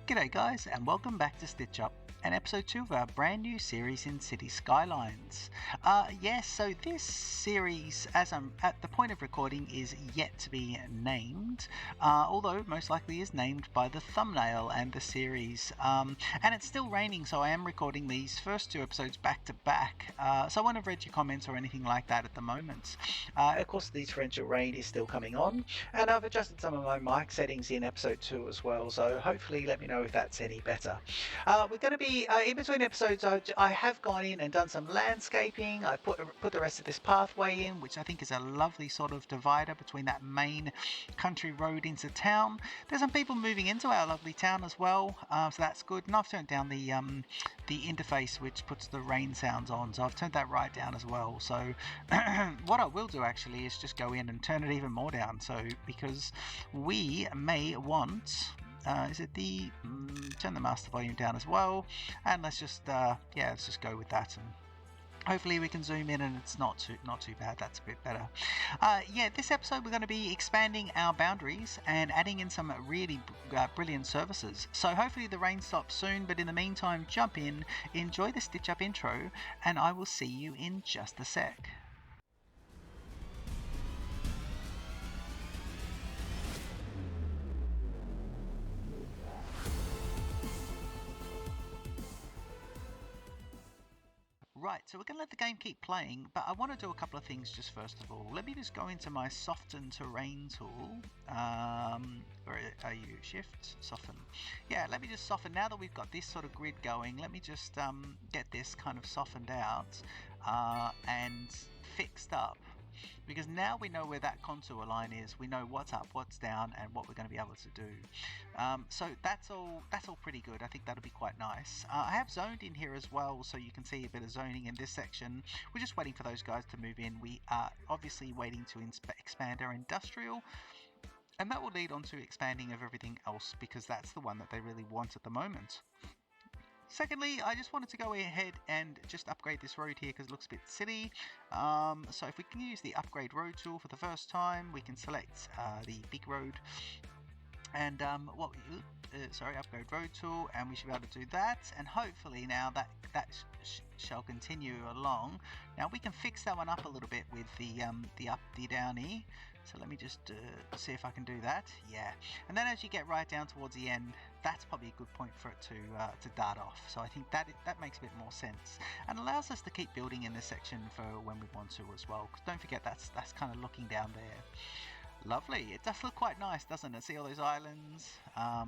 G'day guys, and welcome back to Stitch Up and episode 2 of our brand new series in City Skylines. So this series, as I'm at the point of recording, is yet to be named, although most likely is named by the thumbnail and the series. And it's still raining, so I am recording these first two episodes back to back, so I won't have read your comments or anything like that at the moment. Of course, the torrential rain is still coming on, and I've adjusted some of my mic settings in episode 2 as well, so hopefully let me know if that's any better. We're going to be in between episodes. I have gone in and done some landscaping. I put the rest of this pathway in, which I think is a lovely sort of divider between that main country road into town. There's some people moving into our lovely town as well, so that's good. And I've turned down the interface which puts the rain sounds on, so I've turned that right down as well. So what I will do actually is just go in and turn it even more down, so because we may want is it the turn the master volume down as well, and let's just go with that, and hopefully we can zoom in and it's not too bad. That's a bit better. This episode we're going to be expanding our boundaries and adding in some really brilliant services. So hopefully the rain stops soon, but in the meantime, jump in, enjoy the Stitch Up intro, and I will see you in just a sec. Right, so we're going to let the game keep playing, but I want to do a couple of things just first of all. Let me just go into my Soften Terrain tool. Where are you? Shift? Soften. Yeah, let me just soften. Now that we've got this sort of grid going, let me just get this kind of softened out and fixed up. Because now we know where that contour line is, we know what's up, what's down, and what we're going to be able to do. So that's all pretty good. I think that'll be quite nice. I have zoned in here as well, so you can see a bit of zoning in this section. We're just waiting for those guys to move in. We are obviously waiting to expand our industrial, and that will lead on to expanding of everything else, because that's the one that they really want at the moment. Secondly, I just wanted to go ahead and just upgrade this road here because it looks a bit silly. So if we can use the upgrade road tool for the first time, we can select the big road and upgrade road tool, and we should be able to do that, and hopefully now that shall continue along. Now we can fix that one up a little bit with the up, the downy. So let me just see if I can do that. Yeah, and then as you get right down towards the end, that's probably a good point for it to dart off. So I think that makes a bit more sense and allows us to keep building in this section for when we want to as well. Because don't forget that's kind of looking down there. Lovely. It does look quite nice, doesn't it? See all those islands. I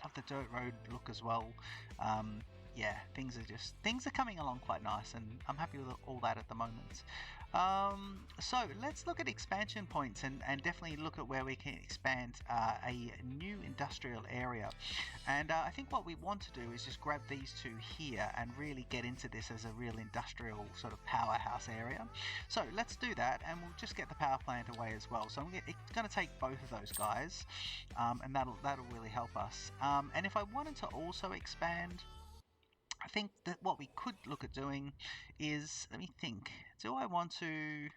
love the dirt road look as well. Things are coming along quite nice, and I'm happy with all that at the moment. So let's look at expansion points and definitely look at where we can expand a new industrial area. And I think what we want to do is just grab these two here and really get into this as a real industrial sort of powerhouse area. So let's do that, and we'll just get the power plant away as well. So it's going to take both of those guys, and that'll really help us. And if I wanted to also expand, I think that what we could look at doing is, let me think, do I want to,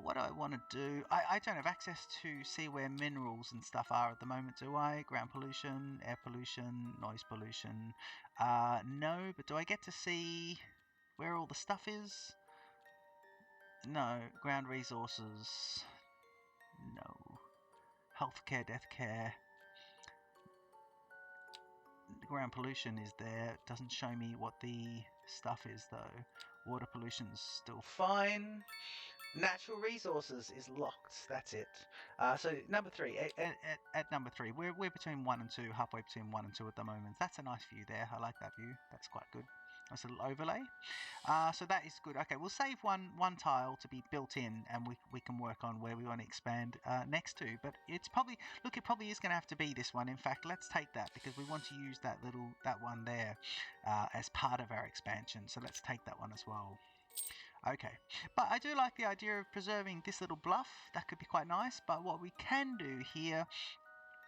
what do I want to do? I don't have access to see where minerals and stuff are at the moment, do I? Ground pollution, air pollution, noise pollution, no, but do I get to see where all the stuff is? No. Ground resources, no. Healthcare, deathcare. Ground pollution is there. It doesn't show me what the stuff is though. Water pollution's still fine. Natural resources is locked. That's it. So number 3. At number 3, we're between 1 and 2, halfway between 1 and 2 at the moment. That's a nice view there. I like that view. That's quite good. Nice little overlay. So that is good. Okay, we'll save one tile to be built in, and we can work on where we want to expand next to. But it's probably, look, it probably is going to have to be this one. In fact, let's take that because we want to use that one there as part of our expansion. So let's take that one as well. Okay, but I do like the idea of preserving this little bluff. That could be quite nice. But what we can do here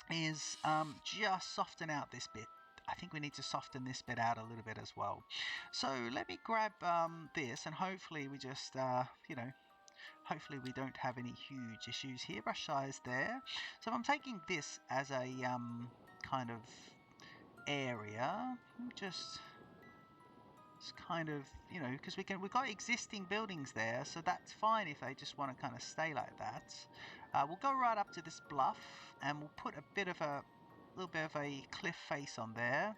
is just soften out this bit. I think we need to soften this bit out a little bit as well. So let me grab this, and hopefully we just, hopefully we don't have any huge issues here. Brush size there. So if I'm taking this as a kind of area, just kind of, you know, because we've got existing buildings there, so that's fine if they just want to kind of stay like that. We'll go right up to this bluff and we'll put a little bit of a cliff face on there,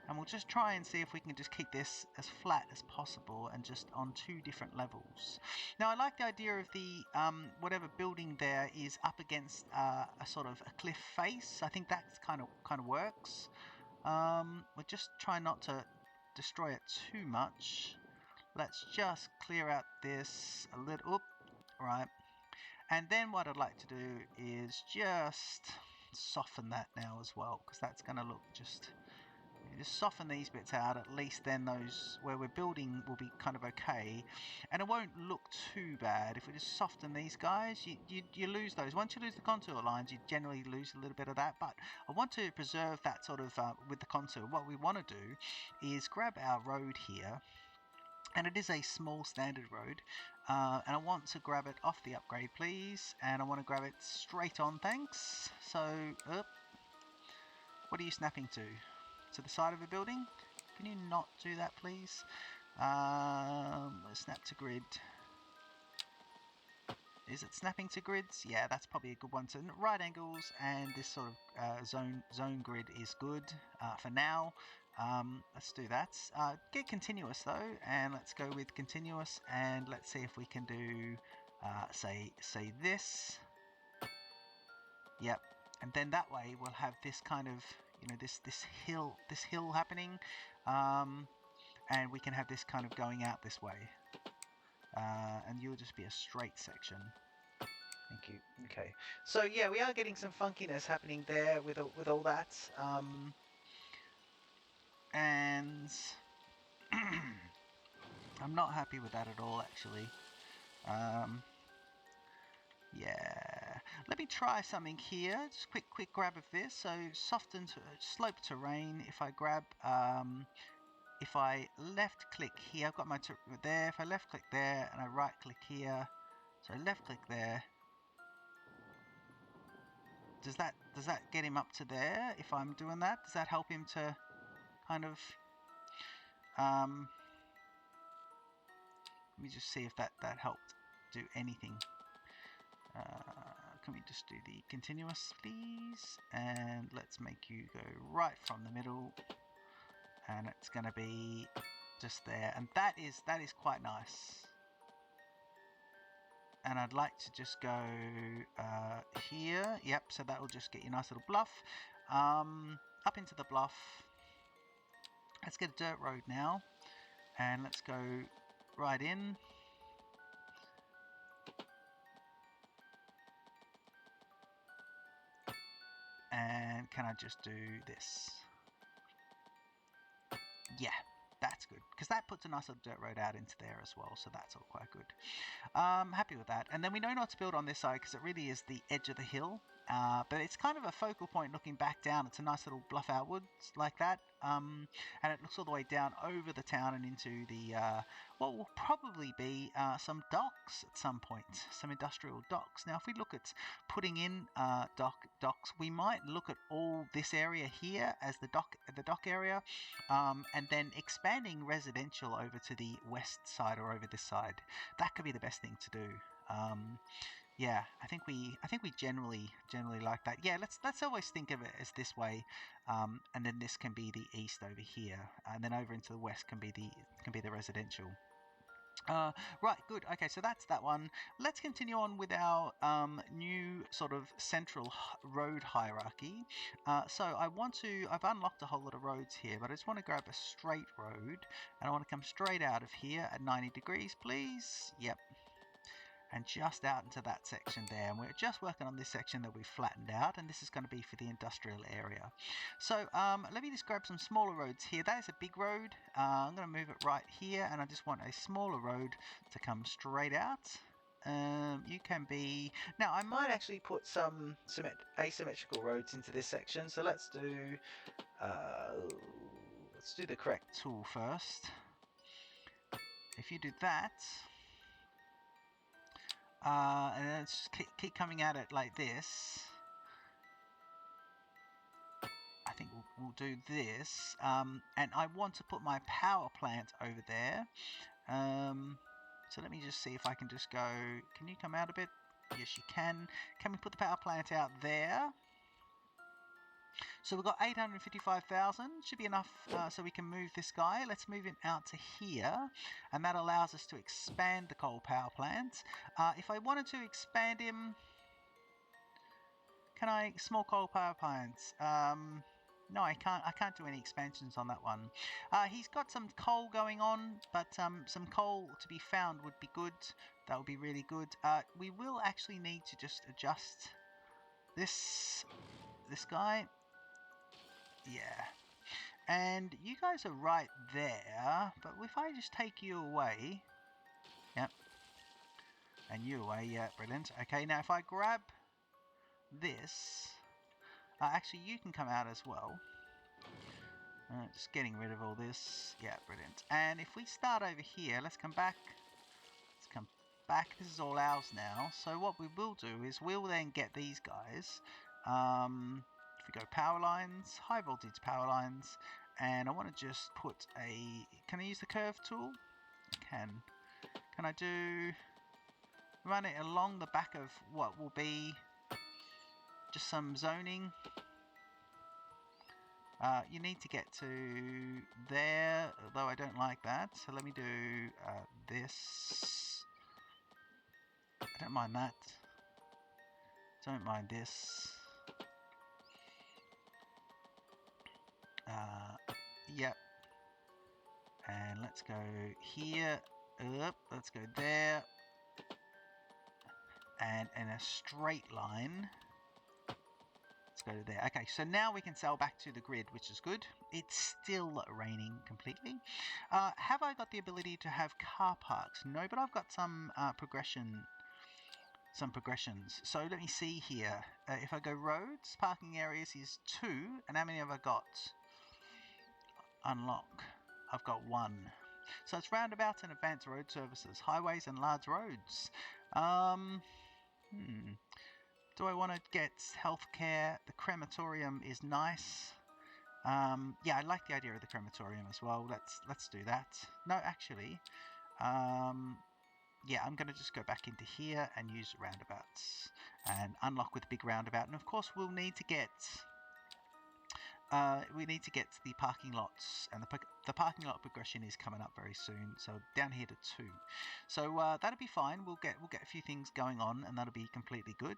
and we'll just try and see if we can just keep this as flat as possible and just on 2 different levels. Now I like the idea of the whatever building there is up against a sort of a cliff face. I think that's kind of works. We'll just try not to destroy it too much. Let's just clear out this a little. Right. And then what I'd like to do is just soften that now as well, because that's going to look just soften these bits out. At least then those where we're building will be kind of okay, and it won't look too bad. If we just soften these guys, you lose those. Once you lose the contour lines, you generally lose a little bit of that, but I want to preserve that sort of with the contour. What we want to do is grab our road here, and it is a small standard road, and I want to grab it off the upgrade, please, and I want to grab it straight on, thanks. So what are you snapping to the side of a building? Can you not do that, please? Snap to grid. Is it snapping to grids? Yeah, that's probably a good one. So right angles and this sort of zone grid is good for now. Let's do that. Get continuous though, and let's go with continuous, and let's see if we can do say this. Yep, and then that way we'll have this kind of, you know, this hill happening, and we can have this kind of going out this way, and you'll just be a straight section. Thank you. Okay, so yeah, we are getting some funkiness happening there with all that, and I'm not happy with that at all, actually. Yeah, let me try something here. Just quick grab of this. So soften to slope terrain. If I grab, if I left click here, I've got my there. If I left click there and I right click here, so left click there. Does that get him up to there? If I'm doing that, does that help him to kind of? Let me just see if that helped do anything. Can we just do the continuous, please? And let's make you go right from the middle, and it's going to be just there, and that is quite nice. And I'd like to just go here. Yep, so that will just get you a nice little bluff. Up into the bluff. Let's get a dirt road now, and let's go right in. And can I just do this? Yeah, that's good, because that puts a nice little dirt road out into there as well, so that's all quite good. Happy with that. And then we know not to build on this side because it really is the edge of the hill, but it's kind of a focal point looking back down. It's a nice little bluff outwards like that, and it looks all the way down over the town and into the what will probably be some docks at some point, some industrial docks. Now if we look at putting in docks, we might look at all this area here as the dock area, and then expanding residential over to the west side or over this side. That could be the best thing to do. Yeah, I think we generally like that. Yeah, let's always think of it as this way, and then this can be the east over here, and then over into the west can be the residential. Right, good. Okay, so that's that one. Let's continue on with our new sort of central road hierarchy. So I've unlocked a whole lot of roads here, but I just want to grab a straight road, and I want to come straight out of here at 90 degrees, please. Yep. And just out into that section there, and we're just working on this section that we've flattened out, and this is going to be for the industrial area. So let me just grab some smaller roads here. That is a big road. I'm going to move it right here, and I just want a smaller road to come straight out. You can be... Now I might actually put some asymmetrical roads into this section, so let's do the correct tool first. If you do that, And then just keep coming at it like this. I think we'll do this. And I want to put my power plant over there. So let me just see if I can just go. Can you come out a bit? Yes, you can. Can we put the power plant out there? So we've got 855,000. Should be enough so we can move this guy. Let's move him out to here. And that allows us to expand the coal power plant. If I wanted to expand him... Can I... Small coal power plants. No, I can't do any expansions on that one. He's got some coal going on, but some coal to be found would be good. That would be really good. We will actually need to just adjust this guy. Yeah. And you guys are right there, but if I just take you away... Yep. And you away, yeah, brilliant. Okay, now if I grab this... actually, you can come out as well. Just getting rid of all this. Yeah, brilliant. And if we start over here, let's come back. Let's come back. This is all ours now. So what we will do is we'll then get these guys. If we go power lines, high voltage power lines, and I want to just put a... Can I use the curve tool? I can. Can I do... Run it along the back of what will be just some zoning. You need to get to there, although I don't like that. So let me do this. I don't mind that. Don't mind this. Yep. And let's go here. Let's go there. And in a straight line. Let's go to there. Okay, so now we can sell back to the grid, which is good. It's still raining completely. Have I got the ability to have car parks? No, but I've got some progressions. So let me see here. If I go roads, parking areas is 2, and how many have I got? Unlock. I've got 1. So it's roundabouts and advanced road services, highways and large roads. Do I want to get healthcare? The crematorium is nice. Yeah, I like the idea of the crematorium as well. Let's do that. No, actually, yeah, I'm going to just go back into here and use roundabouts and unlock with the big roundabout. And of course, we'll need to get the parking lots, and the parking lot progression is coming up very soon. So down here to 2. So that'll be fine. We'll get a few things going on, and that'll be completely good.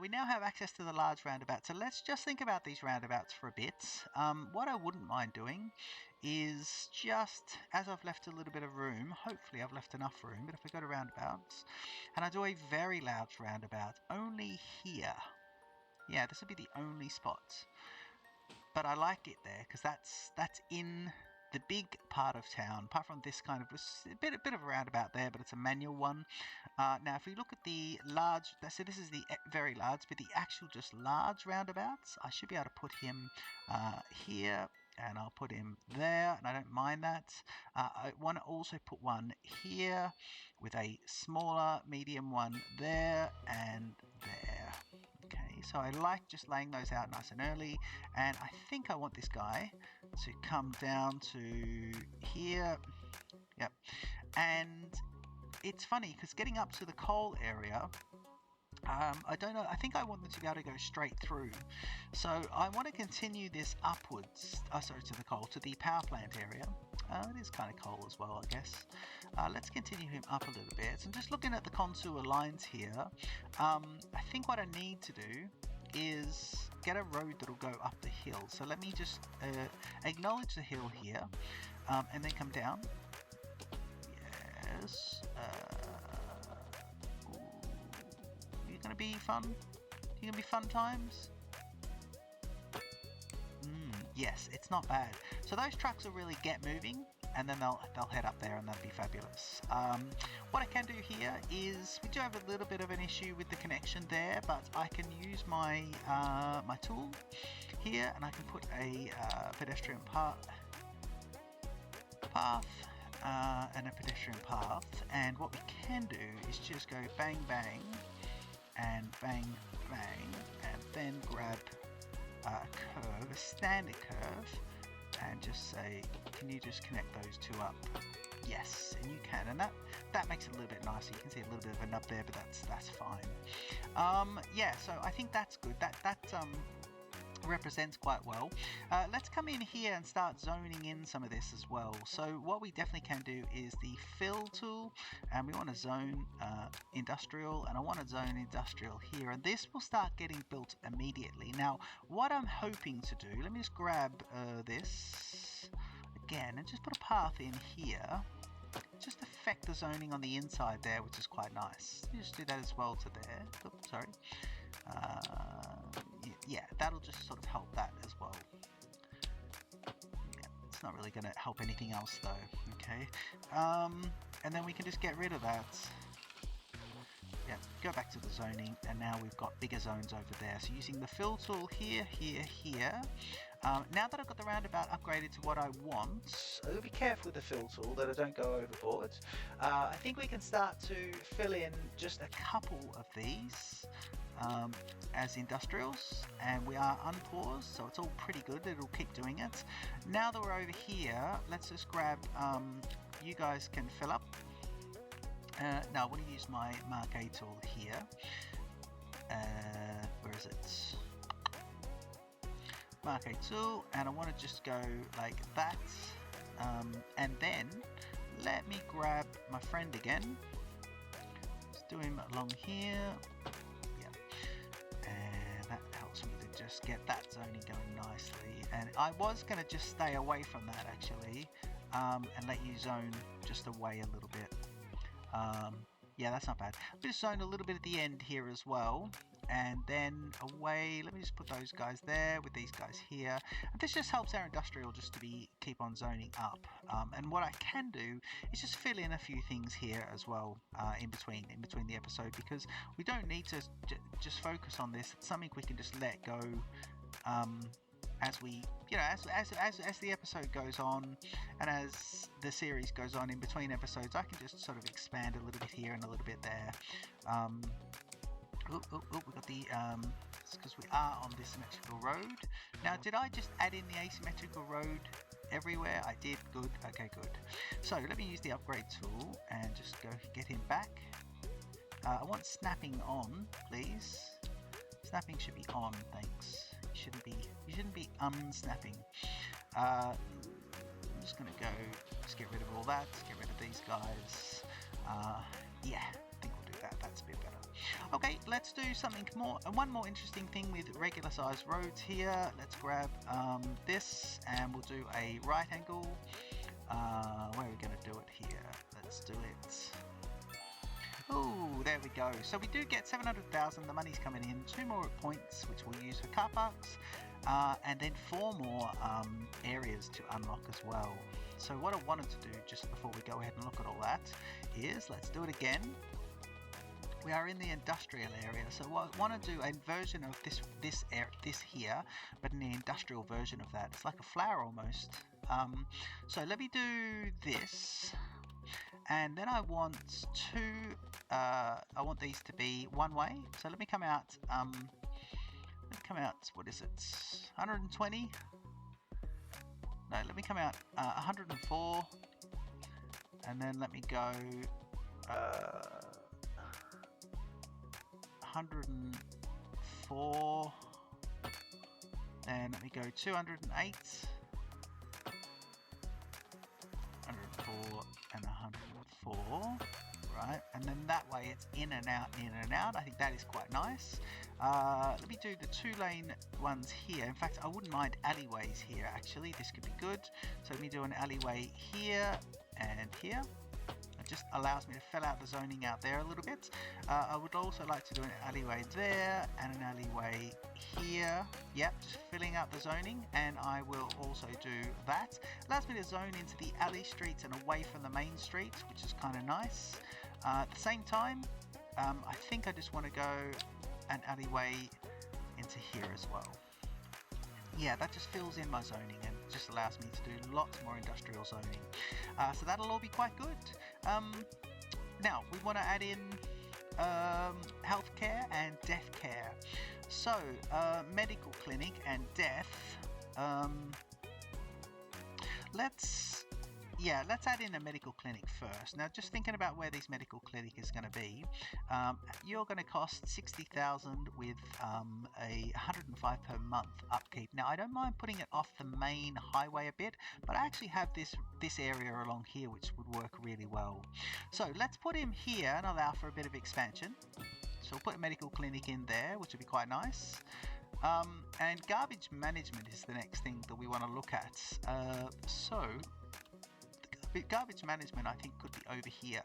We now have access to the large roundabout. So let's just think about these roundabouts for a bit. What I wouldn't mind doing is just, as I've left a little bit of room, hopefully I've left enough room, but if we go to roundabouts, and I do a very large roundabout, only here. Yeah, this would be the only spot. But I like it there because that's in the big part of town. Apart from this kind of a bit of a roundabout there, but it's a manual one. Now, if we look at the large, so this is the very large, but the actual just large roundabouts, I should be able to put him here, and I'll put him there, and I don't mind that. I want to also put one here with a smaller, medium one there and there. Okay, so I like just laying those out nice and early, and I think I want this guy to come down to here. Yep, and it's funny because getting up to the coal area, I don't know, I think I want them to be able to go straight through. So I want to continue this upwards, sorry, to the coal, to the power plant area. It is kind of coal as well, I guess. Let's continue him up a little bit. So I'm just looking at the contour lines here. I think what I need to do is get a road that'll go up the hill. So let me just acknowledge the hill here, and then come down. Yes. Gonna be fun? Gonna be fun times? Yes, it's not bad. So those trucks will really get moving, and then they'll head up there, and that'll be fabulous. What I can do here is we do have a little bit of an issue with the connection there, but I can use my my tool here, and I can put a pedestrian path and a pedestrian path, and what we can do is just go bang bang and bang bang, and then grab a curve, a standard curve, and just say, can you just connect those two up? Yes, and you can, and that makes it a little bit nicer. You can see a little bit of a nub there, but that's fine. Yeah, so I think that's good. That represents quite well. Let's come in here and start zoning in some of this as well. So what we definitely can do is the fill tool, and we want to zone industrial, and I want to zone industrial here, and this will start getting built immediately. Now what I'm hoping to do, let me just grab this again and just put a path in here, just affect the zoning on the inside there, which is quite nice. Just do that as well to there. Oops, sorry. Yeah, that'll just sort of help that as well. Yeah, it's not really going to help anything else though. Okay, and then we can just get rid of that. Yeah, go back to the zoning, and now we've got bigger zones over there. So using the fill tool here, here, here. Now that I've got the roundabout upgraded to what I want, I'll be careful with the fill tool that I don't go overboard. I think we can start to fill in just a couple of these as industrials, and we are unpaused, so it's all pretty good. It'll keep doing it. Now that we're over here, let's just grab, you guys can fill up. Now I want to use my Mark A tool here. Where is it? Mark A tool, and I want to just go like that, and then let me grab my friend again. Let's do him along here. Yeah, and that helps me to just get that zoning going nicely. And I was going to just stay away from that actually, and let you zone just away a little bit. Yeah, that's not bad. Just zone a little bit at the end here as well, and then away. Let me just put those guys there with these guys here, and this just helps our industrial just to keep on zoning up. And what I can do is just fill in a few things here as well, in between the episode, because we don't need to just focus on this. It's something we can just let go as we, as the episode goes on, and as the series goes on. In between episodes, I can just sort of expand a little bit here and a little bit there. We got the because we are on this symmetrical road. Now, did I just add in the asymmetrical road everywhere? I did. Good. Okay, good. So let me use the upgrade tool and just go get him back. I want snapping on, please. Snapping should be on, thanks. You shouldn't be unsnapping. I'm just gonna go. Just get rid of all that. Get rid of these guys. Yeah, I think we'll do that. That's a bit better. Okay, let's do something more. One more interesting thing with regular sized roads here. Let's grab this, and we'll do a right angle. Where are we going to do it here? Let's do it. Oh, there we go. So we do get 700,000. The money's coming in. 2 more points, which we'll use for car parks, and then 4 more areas to unlock as well. So what I wanted to do just before we go ahead and look at all that is, let's do it again. We are in the industrial area, so I want to do a version of this here, but in the industrial version of that. It's like a flower almost. So let me do this, and then I want I want these to be one way. So let me come out. What is it? 120. No, let me come out 104, and then let me go 104, and let me go 208, 104 and 104, right, and then that way it's in and out, in and out. I think that is quite nice. Let me do the 2-lane ones here. In fact, I wouldn't mind alleyways here actually. This could be good. So let me do an alleyway here and here. It just allows me to fill out the zoning out there a little bit. I would also like to do an alleyway there and an alleyway here. Yep, just filling out the zoning, and I will also do that. Allows me to zone into the alley streets and away from the main street, which is kind of nice. At the same time, I think I just want to go an alleyway into here as well. Yeah, that just fills in my zoning, and just allows me to do lots more industrial zoning. So that'll all be quite good. Now we want to add in healthcare and death care. So medical clinic and death. Let's add in a medical clinic first. Now, just thinking about where this medical clinic is going to be, you're going to cost 60,000 with a 105 per month upkeep. Now, I don't mind putting it off the main highway a bit, but I actually have this area along here which would work really well. So let's put him here and allow for a bit of expansion. So we'll put a medical clinic in there, which would be quite nice. And garbage management is the next thing that we want to look at. So garbage management, I think, could be over here.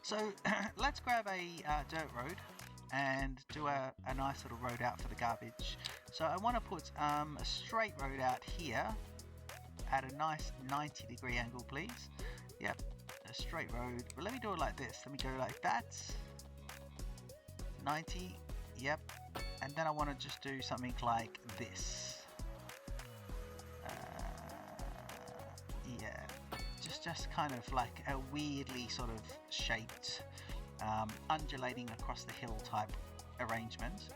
So let's grab a dirt road and do a nice little road out for the garbage. So I want to put a straight road out here at a nice 90-degree angle, please. Yep, a straight road. But let me do it like this. Let me go like that. 90. Yep. And then I want to just do something like this. Just kind of like a weirdly sort of shaped, undulating across the hill type arrangement.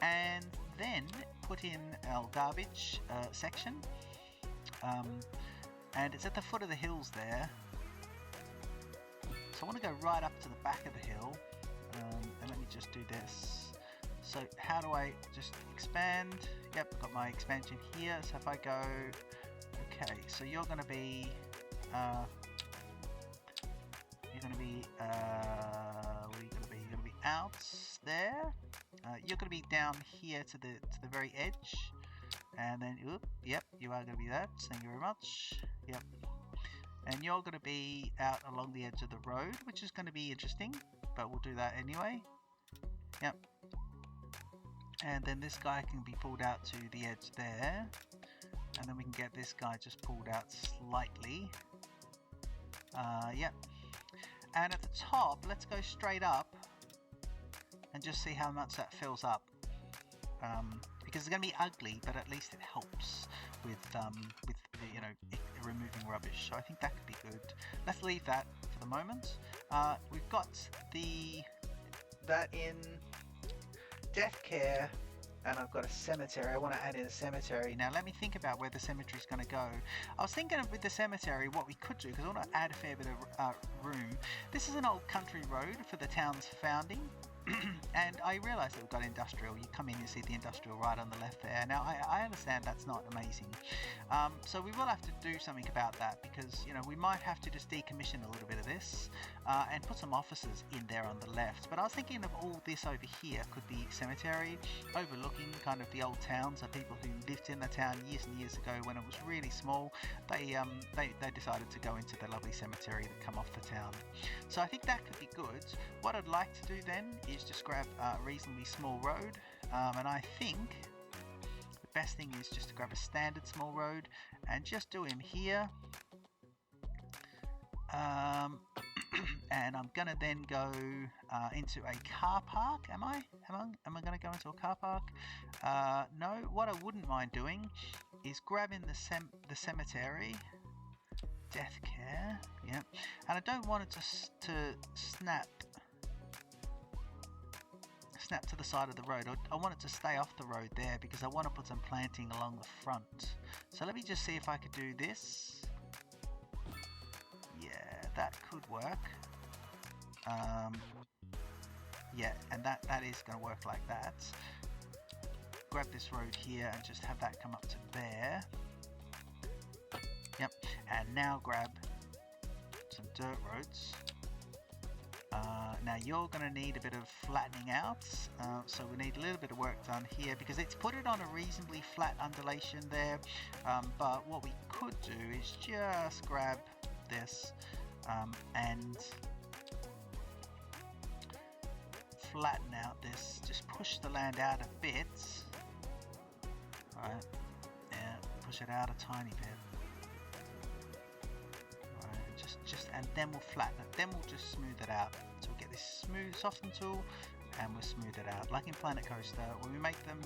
And then put in our garbage section. And it's at the foot of the hills there. So I want to go right up to the back of the hill. And let me just do this. So how do I just expand? Yep, got my expansion here. So if I go, okay, so you're going to be, where are you going to be? You're going to be out there. You're going to be down here to the very edge, and then yep, you are going to be that. Thank you very much. Yep, and you're going to be out along the edge of the road, which is going to be interesting, but we'll do that anyway. Yep. And then this guy can be pulled out to the edge there. And then we can get this guy just pulled out slightly. Yep. And at the top, let's go straight up and just see how much that fills up. Because it's going to be ugly, but at least it helps with you know, removing rubbish. So I think that could be good. Let's leave that for the moment. We've got that in death care, and I've got a cemetery. I want to add in a cemetery. Now let me think about where the cemetery is going to go. I was thinking of, with the cemetery, what we could do, because I want to add a fair bit of room. This is an old country road for the town's founding. And I realise that we've got industrial. You come in, you see the industrial right on the left there. Now I understand that's not amazing, so we will have to do something about that, because you know, we might have to just decommission a little bit of this and put some offices in there on the left. But I was thinking of all this over here could be cemetery, overlooking kind of the old town. So people who lived in the town years and years ago when it was really small, they decided to go into the lovely cemetery that come off the town. So I think that could be good. What I'd like to do then is just grab a reasonably small road, and I think the best thing is just to grab a standard small road and just do him here. And I'm gonna then go into a car park. Am I gonna go into a car park? No. What I wouldn't mind doing is grabbing the cemetery, death care. Yeah, and I don't want it to snap to the side of the road. I want it to stay off the road there, because I want to put some planting along the front. So let me just see if I could do this. Yeah, that could work. Yeah, and that is going to work like that. Grab this road here and just have that come up to there. Yep, and now grab some dirt roads. Now you're going to need a bit of flattening out, so we need a little bit of work done here, because it's put it on a reasonably flat undulation there, but what we could do is just grab this and flatten out this, just push the land out a bit. Alright, yeah, push it out a tiny bit. And then we'll flatten it, then we'll just smooth it out. So we'll get this smooth soften tool and we'll smooth it out. Like in Planet Coaster, when we make them,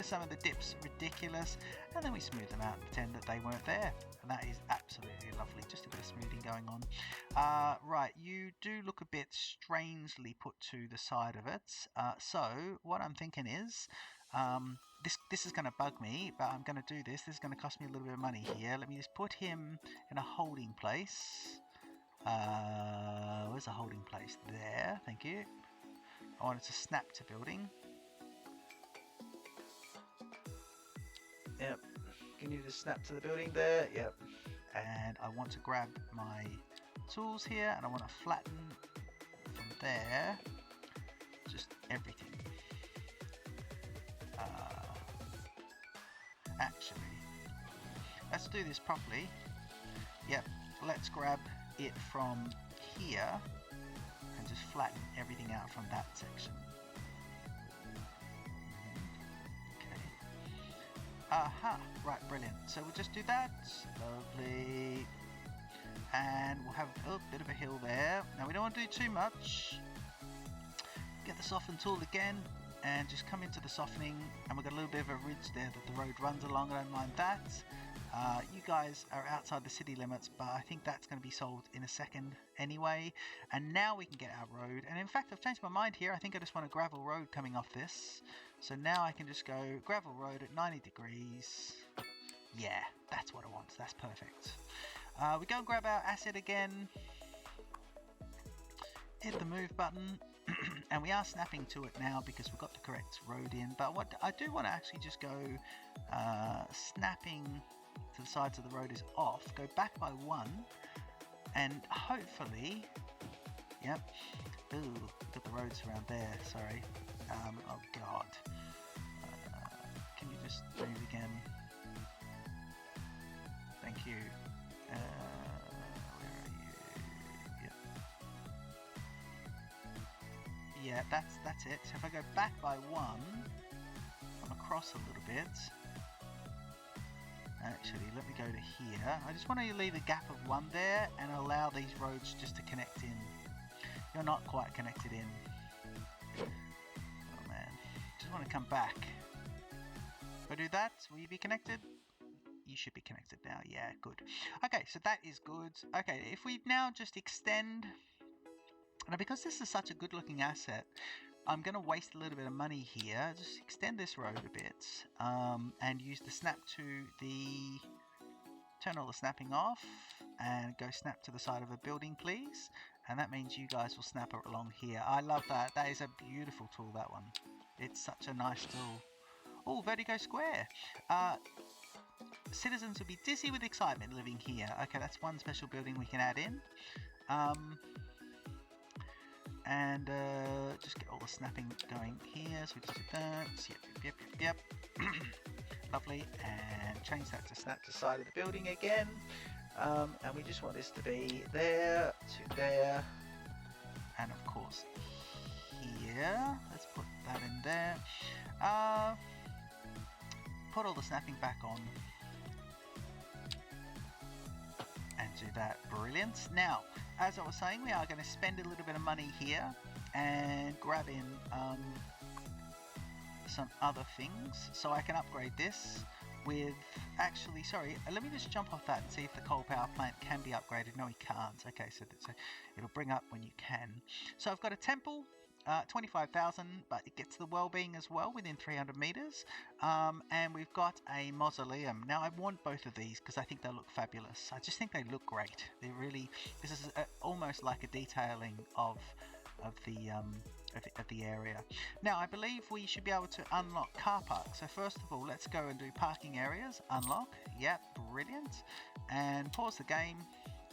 some of the dips ridiculous, and then we smooth them out and pretend that they weren't there. And that is absolutely lovely. Just a bit of smoothing going on. Right, you do look a bit strangely put to the side of it. So what I'm thinking is, this is going to bug me, but I'm going to do this. This is going to cost me a little bit of money here. Let me just put him in a holding place. Where's a holding place? There, thank you. I want it to snap to building. Yep. Can you just snap to the building there? Yep. And I want to grab my tools here, and I want to flatten from there just everything. Actually, let's do this properly. Yep. Let's grab it from here and just flatten everything out from that section. Okay. Aha, right, brilliant. So we'll just do that. Lovely. And we'll have a bit of a hill there. Now we don't want to do too much. Get the soften tool again and just come into the softening, and we've got a little bit of a ridge there that the road runs along. I don't mind that. You guys are outside the city limits, but I think that's going to be solved in a second anyway. And now we can get our road. And in fact, I've changed my mind here. I think I just want a gravel road coming off this. So now I can just go gravel road at 90 degrees. Yeah, that's what I want. That's perfect. We go and grab our asset again. Hit the move button. And we are snapping to it now because we've got the correct road in. But what I do want to actually just go snapping to the sides of the road is off. Go back by 1, and hopefully, yep. Ooh, got the roads around there. Sorry. Oh God. Can you just move again? Thank you. Where are you? Yep. Yeah, that's it. So if I go back by 1, come across a little bit. Actually, let me go to here. I just want to leave a gap of 1 there and allow these roads just to connect in. You're not quite connected in. Oh man, just want to come back. If I do that, will you be connected? You should be connected now. Yeah, good. Okay, so that is good. Okay, if we now just extend, now because this is such a good looking asset, I'm going to waste a little bit of money here. Just extend this road a bit and use the snap to the... Turn all the snapping off and go snap to the side of a building, please. And that means you guys will snap along here. I love that. That is a beautiful tool, that one. It's such a nice tool. Oh, Vertigo Square. Citizens will be dizzy with excitement living here. Okay, that's one special building we can add in. And just get all the snapping going here. So we just do that. Yep. Lovely. And change that to snap to side of the building again. And we just want this to be there to there. And of course here. Let's put that in there. Put all the snapping back on. And do that. Brilliant. Now, as I was saying, we are going to spend a little bit of money here and grab in some other things so I can upgrade this with... Actually, sorry, let me just jump off that and see if the coal power plant can be upgraded. No, it can't. Okay, so it'll bring up when you can. So I've got a temple, 25,000, but it gets the well-being as well within 300 meters. And we've got a mausoleum. Now I want both of these because I think they look fabulous. I just think they look great. They really, this is almost like a detailing of the area. Now I believe we should be able to unlock car parks. So first of all, let's go and do parking areas. Unlock. Yep, brilliant. And pause the game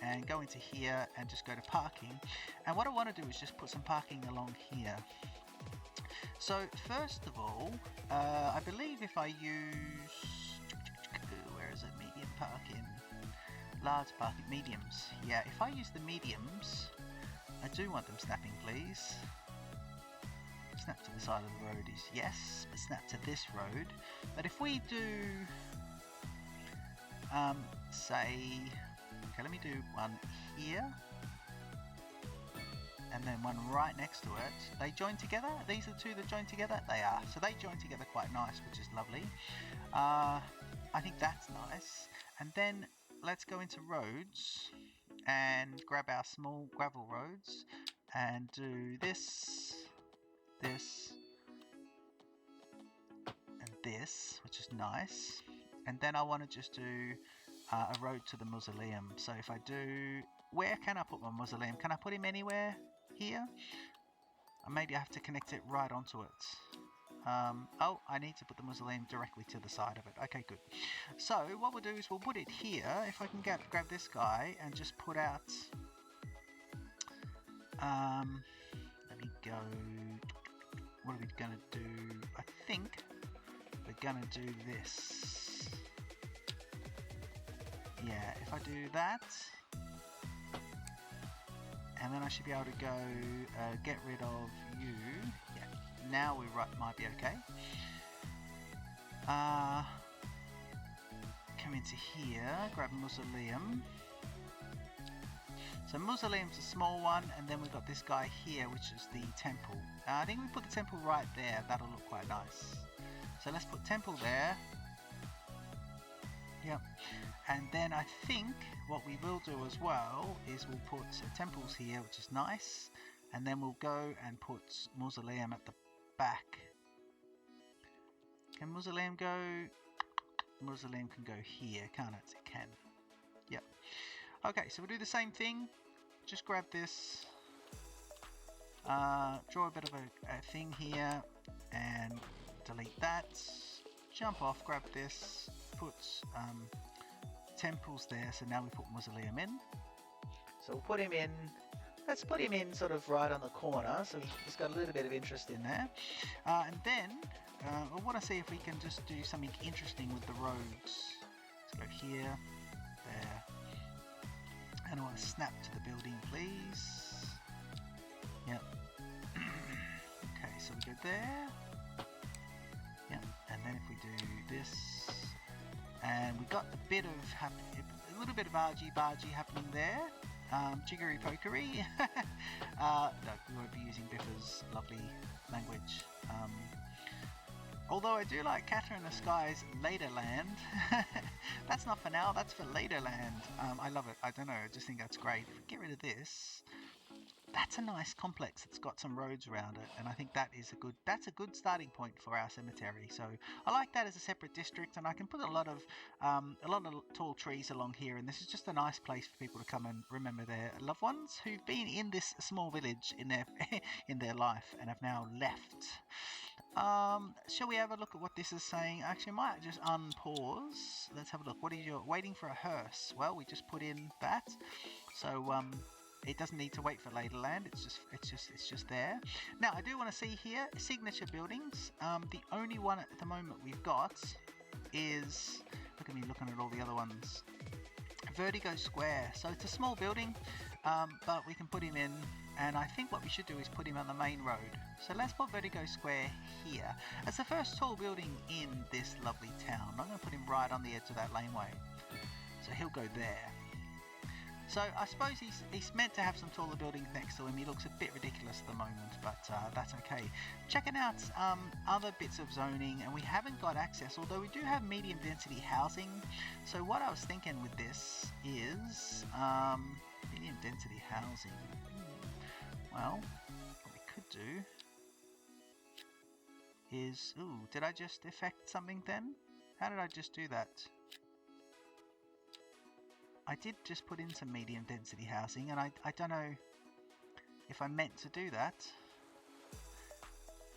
and go into here and just go to parking. And what I want to do is just put some parking along here. So first of all, I believe if I use, where is it, medium parking, large parking, mediums. Yeah, if I use the mediums, I do want them snapping, please. Snap to the side of the road is yes, but snap to this road. But if we do, say, okay, let me do one here and then one right next to it. They join together? These are the two that join together? They are. So they join together quite nice, which is lovely. I think that's nice. And then let's go into roads and grab our small gravel roads and do this, this, and this, which is nice. And then I want to just do a road to the mausoleum. So if I do, where can I put my mausoleum? Can I put him anywhere here? Or maybe I have to connect it right onto it. Oh, I need to put the mausoleum directly to the side of it. Okay, good. So what we'll do is we'll put it here. If I can grab this guy and just put out... let me go... What are we going to do? I think we're going to do this. Yeah, if I do that, and then I should be able to go get rid of you. Yeah, now we might be okay. Come into here, grab mausoleum. So mausoleum's a small one, and then we've got this guy here, which is the temple. I think we put the temple right there. That'll look quite nice. So let's put temple there. Yep. And then I think what we will do as well is we'll put temples here, which is nice, and then we'll go and put mausoleum at the back. Can mausoleum go? Mausoleum can go here, can't it? It can. Yep. Okay, so we'll do the same thing. Just grab this, draw a bit of a thing here, and delete that. Jump off, grab this, put temples there, so now we put mausoleum in. So we'll put him in, let's put him in sort of right on the corner, so he's got a little bit of interest in there. And then I want to see if we can just do something interesting with the roads. Let's go here, there, and I want to snap to the building, please. Yep. Okay, so we go there. Yep, and then if we do this, and we got a little bit of argy-bargy happening there, jiggery-pokery. No, we won't be using Biffa's lovely language. Although I do like Catherine the Sky's Laterland. That's not for now, that's for Laterland. I love it, I don't know, I just think that's great. If we get rid of this, that's a nice complex that's got some roads around it, and I think that's a good starting point for our cemetery. So I like that as a separate district, and I can put a lot of tall trees along here, and this is just a nice place for people to come and remember their loved ones who've been in this small village in their in their life and have now left. Shall we have a look at what this is saying? Actually, I might just unpause. Let's have a look. What are you waiting for a hearse? Well, we just put in that, so it doesn't need to wait for Laterland. It's just there. Now, I do want to see here signature buildings. The only one at the moment we've got is, look at me looking at all the other ones. Vertigo Square. So it's a small building, but we can put him in. And I think what we should do is put him on the main road. So let's put Vertigo Square here. As the first tall building in this lovely town. I'm going to put him right on the edge of that laneway. So he'll go there. So I suppose he's meant to have some taller buildings next to him. He looks a bit ridiculous at the moment, but that's okay. Checking out other bits of zoning, and we haven't got access, although we do have medium density housing. So what I was thinking with this is medium density housing. Well, what we could do is... Ooh, did I just affect something then? How did I just do that? I did just put in some medium density housing, and I don't know if I meant to do that.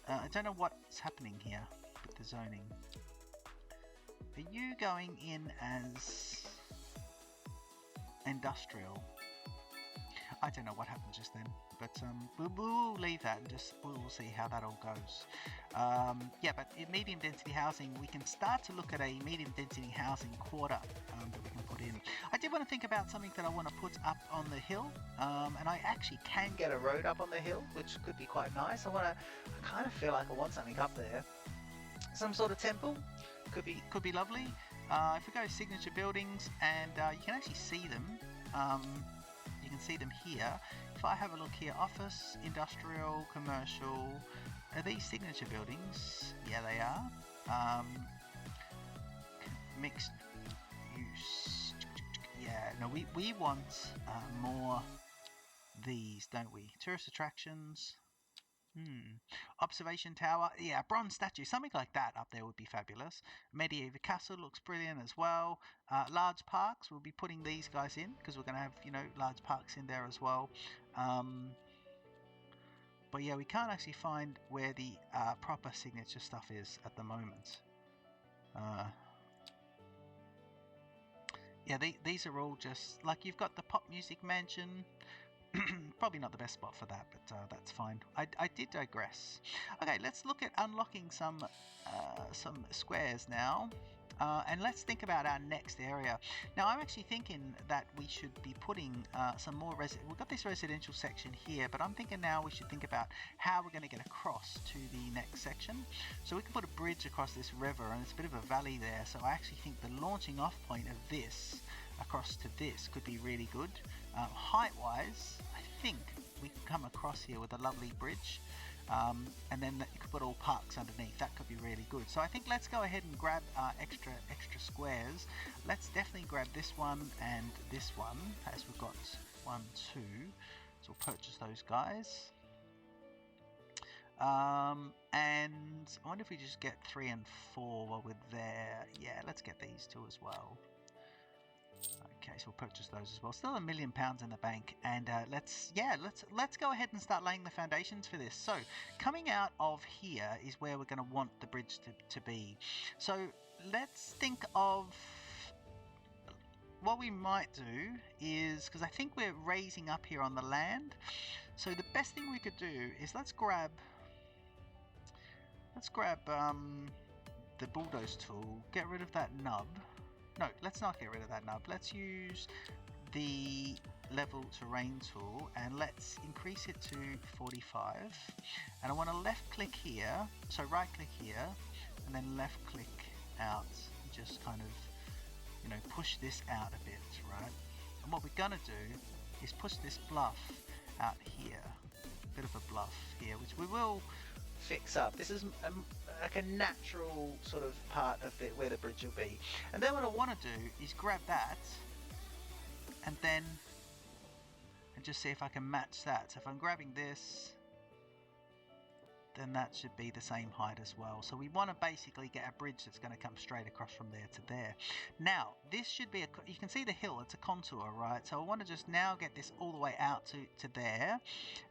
I don't know what's happening here with the zoning. Are you going in as industrial? I don't know what happened just then, but we'll leave that and we'll see how that all goes. Yeah, but in medium density housing, we can start to look at a medium density housing quarter that we can put in. I did want to think about something that I want to put up on the hill, and I actually can get a road up on the hill, which could be quite nice. I kind of feel like I want something up there. Some sort of temple could be lovely. If we go signature buildings, and you can actually see them. You can can see them here. If I have a look here, office, industrial, commercial, are these signature buildings? Yeah, they are. Mixed use. Yeah, no, we want more these, don't we? Tourist attractions. Observation tower. Yeah, bronze statue. Something like that up there would be fabulous. Medieval castle looks brilliant as well. Large parks. We'll be putting these guys in because we're going to have, large parks in there as well. But yeah, we can't actually find where the proper signature stuff is at the moment. Yeah, these are all just like you've got the pop music mansion. Probably not the best spot for that, but that's fine. I did digress. Okay, let's look at unlocking some squares now. And let's think about our next area. Now, I'm actually thinking that we should be putting some more we've got this residential section here, but I'm thinking now we should think about how we're going to get across to the next section. So we can put a bridge across this river, and it's a bit of a valley there. So I actually think the launching off point of this across to this could be really good. Height-wise, I think we can come across here with a lovely bridge. And then you could put all parks underneath. That could be really good. So I think let's go ahead and grab extra squares. Let's definitely grab this one and this one, as we've got 1, 2. So we'll purchase those guys. And I wonder if we just get 3 and 4 while we're there. Yeah, let's get these two as well. Okay, so we'll purchase those as well. Still £1 million in the bank, and let's go ahead and start laying the foundations for this. So coming out of here is where we're going to want the bridge to be. So let's think of what we might do is, because I think we're raising up here on the land. So the best thing we could do is let's grab the bulldoze tool, get rid of that nub. No, let's not get rid of that nub. Let's use the level terrain tool and let's increase it to 45. And I want to left click here, so right click here, and then left click out. Just kind of, push this out a bit, right? And what we're going to do is push this bluff out here. A bit of a bluff here, which we will fix up. This is like a natural sort of part of where the bridge will be. And then what I want to do is grab that and just see if I can match that. So if I'm grabbing this, then that should be the same height as well. So we want to basically get a bridge that's going to come straight across from there to there. Now this should be you can see the hill, it's a contour, right? So I want to just now get this all the way out to there,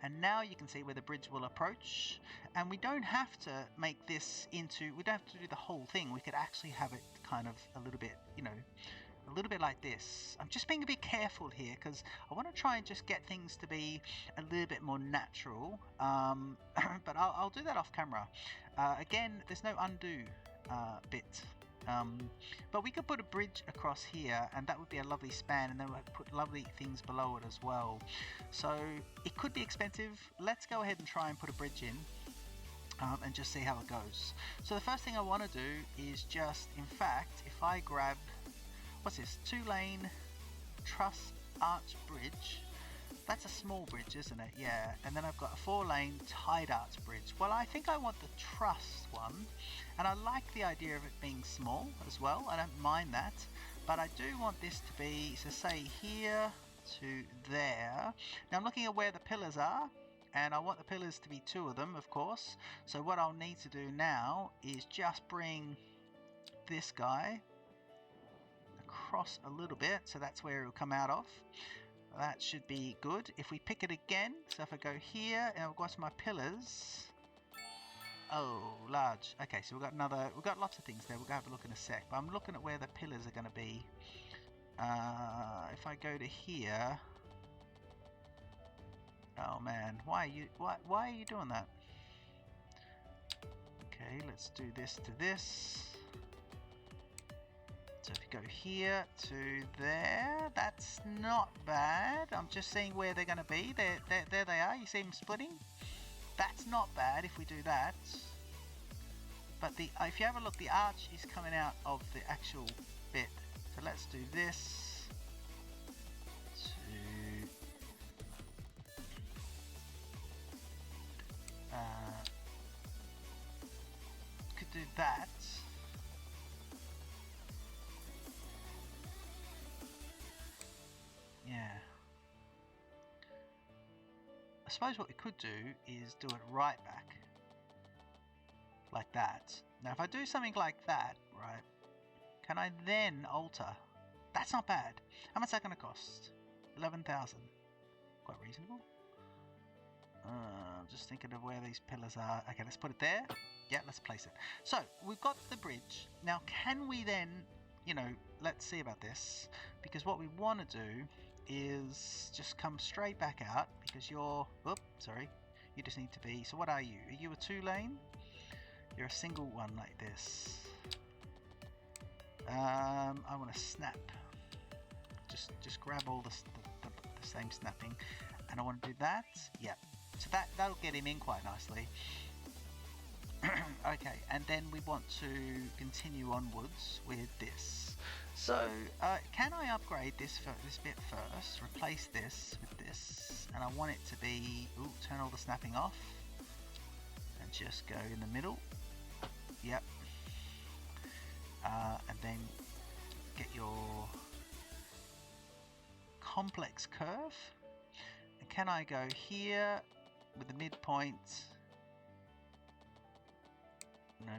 and now you can see where the bridge will approach. And we don't have to make this we don't have to do the whole thing. We could actually have it kind of a little bit, a little bit like this. I'm just being a bit careful here because I want to try and just get things to be a little bit more natural, but I'll do that off camera. Again, there's no undo bit, but we could put a bridge across here and that would be a lovely span, and then we'll put lovely things below it as well. So it could be expensive. Let's go ahead and try and put a bridge in. And just see how it goes. So the first thing I want to do is just, in fact, if I grab, what's this, 2-lane truss arch bridge. That's a small bridge, isn't it? Yeah. And then I've got a 4-lane tied arch bridge. Well, I think I want the truss one, and I like the idea of it being small as well. I don't mind that, but I do want this to be, so say here to there. Now I'm looking at where the pillars are, and I want the pillars to be 2 of them, of course. So what I'll need to do now is just bring this guy across a little bit, so that's where it'll come out of. That should be good. If we pick it again, so if I go here and I've got my pillars, oh, large. Okay, so we've got lots of things there. We'll go have a look in a sec, but I'm looking at where the pillars are going to be. If I go to here, oh man, why are you doing that? Okay, let's do this to this. So if you go here to there, that's not bad. I'm just seeing where they're going to be. There they are. You see them splitting? That's not bad if we do that. But if you have a look, the arch is coming out of the actual bit. So let's do this do that, yeah. I suppose what we could do is do it right back. Like that. Now if I do something like that, right, can I then alter? That's not bad. How much is that going to cost? 11,000. Quite reasonable. I'm just thinking of where these pillars are. Okay, let's put it there. Yeah, let's place it. So, we've got the bridge. Now, can we then, you know, let's see about this. Because what we want to do is just come straight back out. Because you're, oops, sorry. You just need to be, so what are you? Are you a 2-lane? You're a single one like this. I want to snap. Just grab all the same snapping. And I want to do that. Yeah. So that'll get him in quite nicely. Okay, and then we want to continue onwards with this. So can I upgrade this bit first? Replace this with this, and I want it to be. Ooh, turn all the snapping off, and just go in the middle. Yep. And then get your complex curve. And can I go here with the midpoint? No.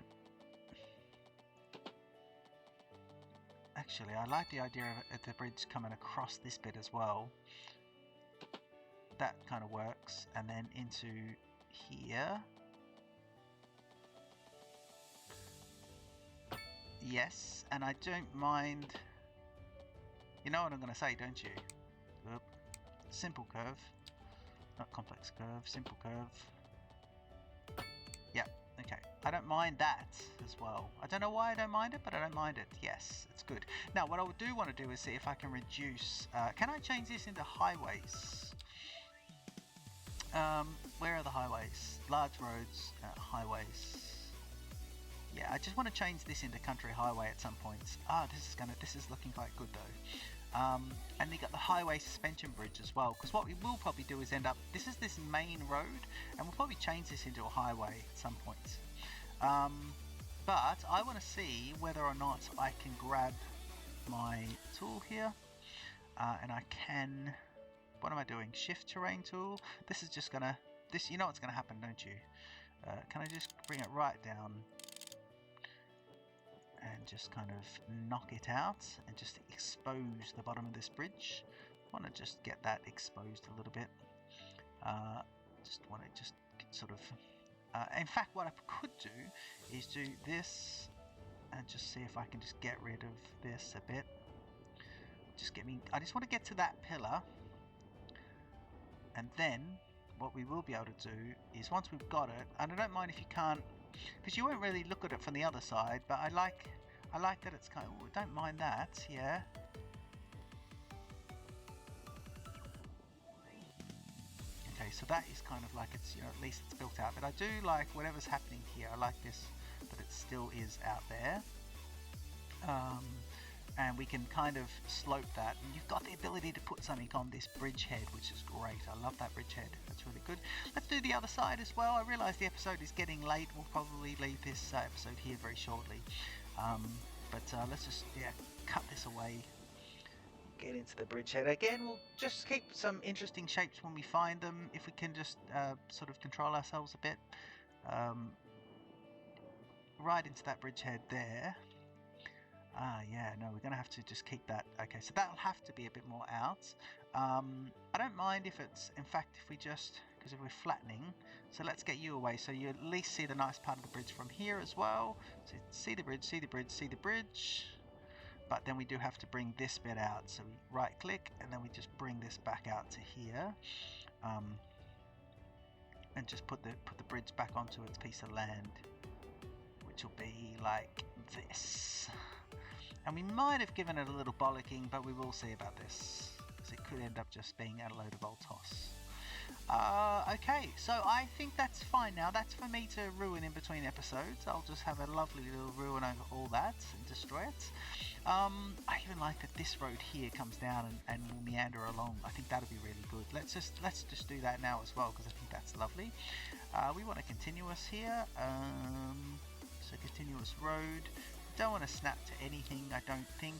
Actually, I like the idea of the bridge coming across this bit as well. That kind of works. And then into here. Yes, and I don't mind. You know what I'm going to say, don't you? Oop. Simple curve. Not complex curve, simple curve. Yeah, okay. I don't mind that as well. I don't know why I don't mind it, but I don't mind it. Yes, it's good. Now, what I do want to do is see if I can reduce... can I change this into highways? Where are the highways? Large roads, highways. Yeah, I just want to change this into country highway at some points. This is looking quite good though. And you got the highway suspension bridge as well, because what we will probably do is end up, this is this main road, and we'll probably change this into a highway at some point. But I want to see whether or not I can grab my tool here, and I can, what am I doing? Shift terrain tool. This is just gonna, you know what's gonna happen, don't you? Can I just bring it right down? And just kind of knock it out and just expose the bottom of this bridge. I want to just get that exposed a little bit. Just want to just sort of... in fact, what I could do is do this and just see if I can just get rid of this a bit. I just want to get to that pillar. And then what we will be able to do is once we've got it, and I don't mind if you can't, because you won't really look at it from the other side, but I like that it's kind of, don't mind that, yeah. Okay, so that is kind of like it's, you know, at least it's built out, but I do like whatever's happening here. I like this, but it still is out there. And we can kind of slope that, and you've got the ability to put something on this bridge head, which is great. I love that bridge head. That's really good. Let's do the other side as well. I realise the episode is getting late. We'll probably leave this episode here very shortly. But let's just cut this away. Get into the bridge head again. We'll just keep some interesting shapes when we find them. If we can just sort of control ourselves a bit. Right into that bridge head there. Yeah, no, we're going to have to just keep that. Okay, so that'll have to be a bit more out. I don't mind if it's, in fact, if we just, because if we're flattening, so let's get you away so you at least see the nice part of the bridge from here as well. So see the bridge, see the bridge, see the bridge. But then we do have to bring this bit out. So we right click and then we just bring this back out to here. And just put the bridge back onto its piece of land, which will be like this. And we might have given it a little bollocking, but we will see about this, because it could end up just being a load of old toss. Okay, so I think that's fine now. That's for me to ruin in between episodes. I'll just have a lovely little ruin over all that and destroy it. I even like that this road here comes down and will meander along. I think that'll be really good. Let's just do that now as well, because I think that's lovely. We want a continuous here. So continuous road. Don't want to snap to anything, I don't think.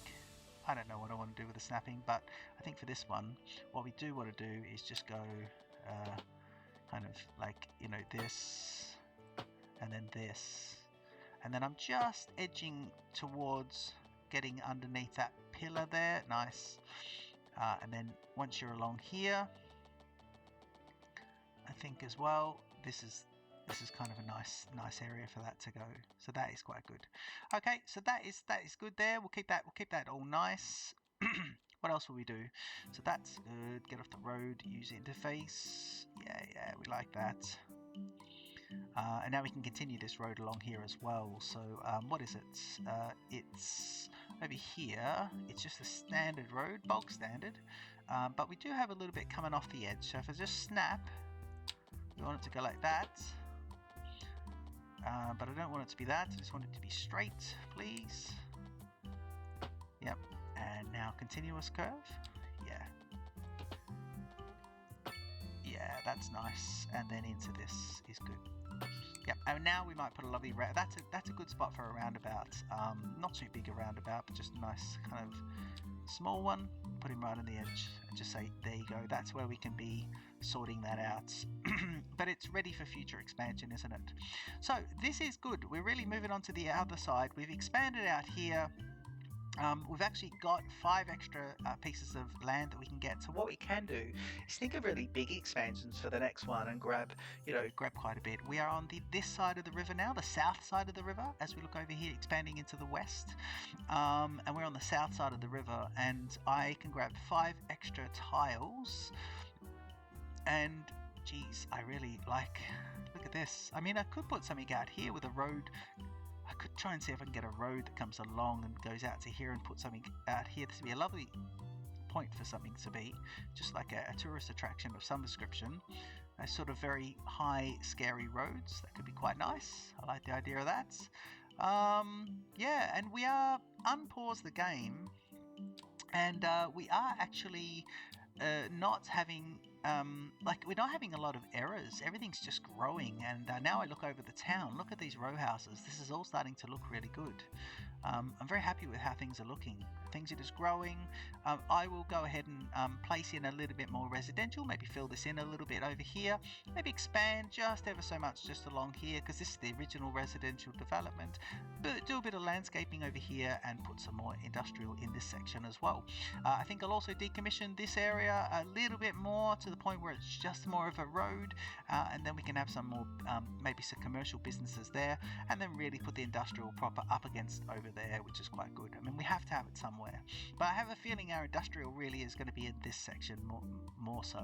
I don't know what I want to do with the snapping, but I think for this one, what we do want to do is just go kind of like, you know, this and then this. And then I'm just edging towards getting underneath that pillar there. Nice. And then once you're along here, I think as well, this is kind of a nice area for that to go. So that is quite good. Okay, so that is good there. We'll keep that all nice. What else will we do? So that's good. Get off the road, use interface. Yeah, we like that. And now we can continue this road along here as well. So what is it? It's over here. It's just a standard road, bulk standard. But we do have a little bit coming off the edge. So if I just snap, we want it to go like that. But I don't want it to be that. I just want it to be straight, please. Yep. And now continuous curve. Yeah, that's nice. And then into this is good. Yep. And now we might put a lovely that's a good spot for a roundabout. Not too big a roundabout, but just a nice kind of small one. Put him right on the edge and just say, there you go. That's where we can be sorting that out. But it's ready for future expansion, isn't it? So this is good. We're really moving on to the other side. We've expanded out here. We've actually got 5 extra pieces of land that we can get. So what we can do is think of really big expansions for the next one and grab quite a bit. We are on this side of the river now, the south side of the river, as we look over here, expanding into the west. And we're on the south side of the river, and I can grab 5 extra tiles. And geez, I really like, look at this. I mean, I could put something out here with a road. I could try and see if I can get a road that comes along and goes out to here and put something out here. This would be a lovely point for something to be, just like a tourist attraction of some description. A sort of very high, scary roads. That could be quite nice. I like the idea of that. Yeah, and we are unpause the game, and we are actually not having we're not having a lot of errors. Everything's just growing, and now I look over the town. Look at these row houses. This is all starting to look really good. I'm very happy with how things are looking. Things are just growing. I will go ahead and place in a little bit more residential, maybe fill this in a little bit over here, maybe expand just ever so much just along here, because this is the original residential development, but do a bit of landscaping over here and put some more industrial in this section as well. I think I'll also decommission this area a little bit more to the point where it's just more of a road, and then we can have some more maybe some commercial businesses there, and then really put the industrial proper up against over there, which is quite good. I mean, we have to have it somewhere, but I have a feeling our industrial really is going to be in this section more so.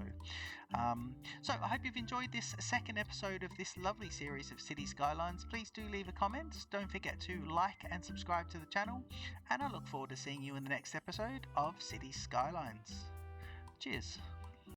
So I hope you've enjoyed this second episode of this lovely series of City Skylines. Please do leave a comment. Don't forget to like and subscribe to the channel, and I look forward to seeing you in the next episode of City Skylines. Cheers.